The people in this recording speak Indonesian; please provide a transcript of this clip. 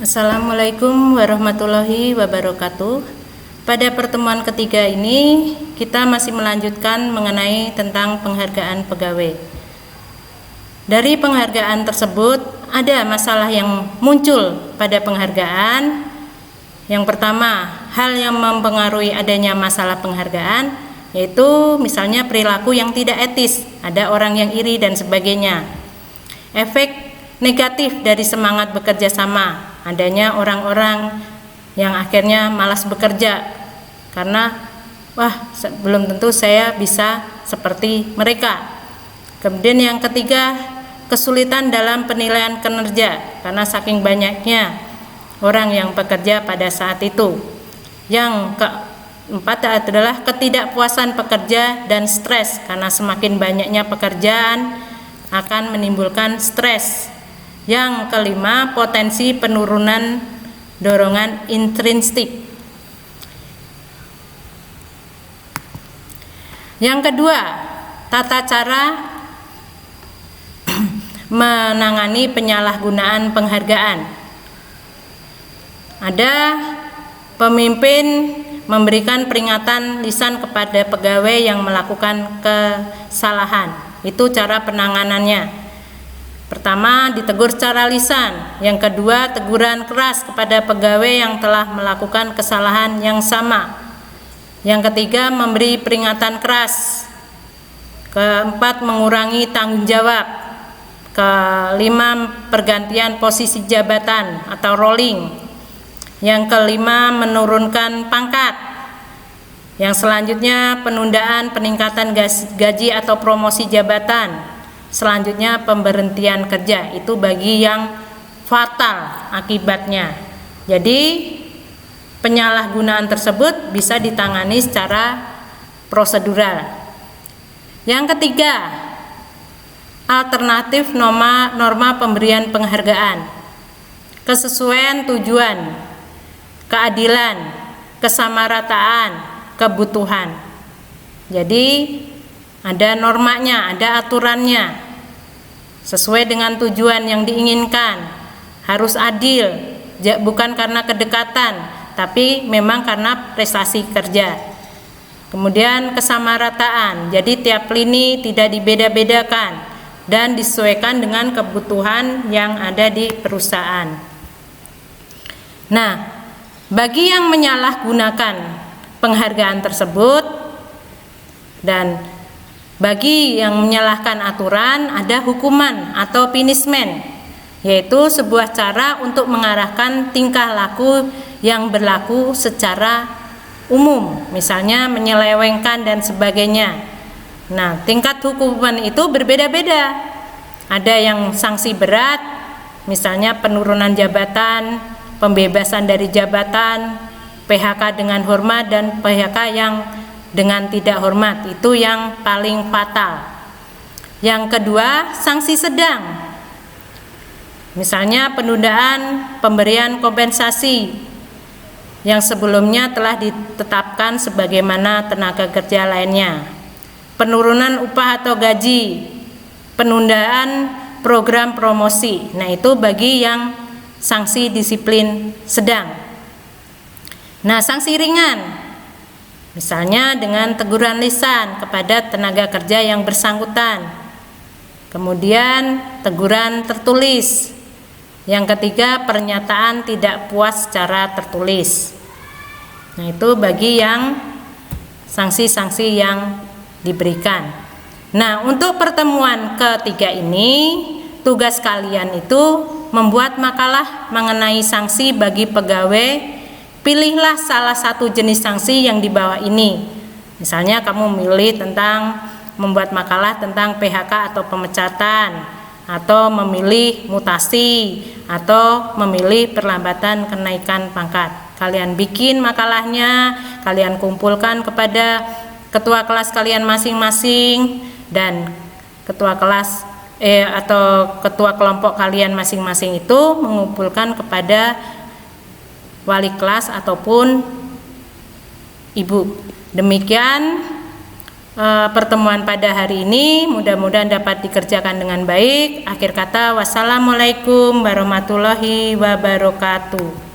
Assalamualaikum warahmatullahi wabarakatuh. Pada pertemuan ketiga ini kita masih melanjutkan mengenai tentang penghargaan pegawai. Dari penghargaan tersebut ada masalah yang muncul pada penghargaan. Yang pertama, hal yang mempengaruhi adanya masalah penghargaan yaitu misalnya perilaku yang tidak etis, ada orang yang iri dan sebagainya. Efek negatif dari semangat bekerja sama, adanya orang-orang yang akhirnya malas bekerja karena belum tentu saya bisa seperti mereka. Kemudian yang ketiga, kesulitan dalam penilaian kinerja karena saking banyaknya orang yang bekerja pada saat itu. Yang keempat adalah ketidakpuasan pekerja dan stres karena semakin banyaknya pekerjaan akan menimbulkan stres. Yang kelima, potensi penurunan dorongan intrinsik. Yang kedua, tata cara menangani penyalahgunaan penghargaan. Ada pemimpin memberikan peringatan lisan kepada pegawai yang melakukan kesalahan. Itu cara penanganannya. Pertama, ditegur secara lisan. Yang kedua, teguran keras kepada pegawai yang telah melakukan kesalahan yang sama. Yang ketiga, memberi peringatan keras. Keempat, mengurangi tanggung jawab. Kelima, pergantian posisi jabatan atau rolling. Yang kelima, menurunkan pangkat. Yang selanjutnya, penundaan peningkatan gaji atau promosi jabatan. Selanjutnya, pemberhentian kerja. Itu bagi yang fatal akibatnya. Jadi penyalahgunaan tersebut bisa ditangani secara prosedural. Yang ketiga, alternatif norma pemberian penghargaan. Kesesuaian tujuan, keadilan, kesamarataan, kebutuhan. Jadi ada normanya, ada aturannya, sesuai dengan tujuan yang diinginkan, harus adil, bukan karena kedekatan, tapi memang karena prestasi kerja. Kemudian kesamarataan, jadi tiap lini tidak dibeda-bedakan dan disesuaikan dengan kebutuhan yang ada di perusahaan. Nah, bagi yang menyalahgunakan penghargaan tersebut dan bagi yang menyalahkan aturan, ada hukuman atau punishment, yaitu sebuah cara untuk mengarahkan tingkah laku yang berlaku secara umum, misalnya menyelewengkan dan sebagainya. Nah, tingkat hukuman itu berbeda-beda. Ada yang sanksi berat, misalnya penurunan jabatan, pembebasan dari jabatan, PHK dengan hormat, dan PHK yang dengan tidak hormat. Itu yang paling fatal. Yang kedua, sanksi sedang, misalnya penundaan pemberian kompensasi yang sebelumnya telah ditetapkan sebagaimana tenaga kerja lainnya, penurunan upah atau gaji, penundaan program promosi. Nah, itu bagi yang sanksi disiplin sedang. Nah, sanksi ringan, misalnya dengan teguran lisan kepada tenaga kerja yang bersangkutan. Kemudian teguran tertulis. Yang ketiga, pernyataan tidak puas secara tertulis. Nah, itu bagi yang sanksi-sanksi yang diberikan. Nah, untuk pertemuan ketiga ini, tugas kalian itu membuat makalah mengenai sanksi bagi pegawai. Pilihlah salah satu jenis sanksi yang di bawah ini. Misalnya kamu memilih tentang membuat makalah tentang PHK atau pemecatan, atau memilih mutasi, atau memilih perlambatan kenaikan pangkat. Kalian bikin makalahnya, kalian kumpulkan kepada ketua kelas kalian masing-masing, dan ketua kelas atau ketua kelompok kalian masing-masing itu mengumpulkan kepada wali kelas ataupun ibu. Demikian pertemuan pada hari ini. Mudah-mudahan dapat dikerjakan dengan baik. Akhir kata, wassalamualaikum warahmatullahi wabarakatuh.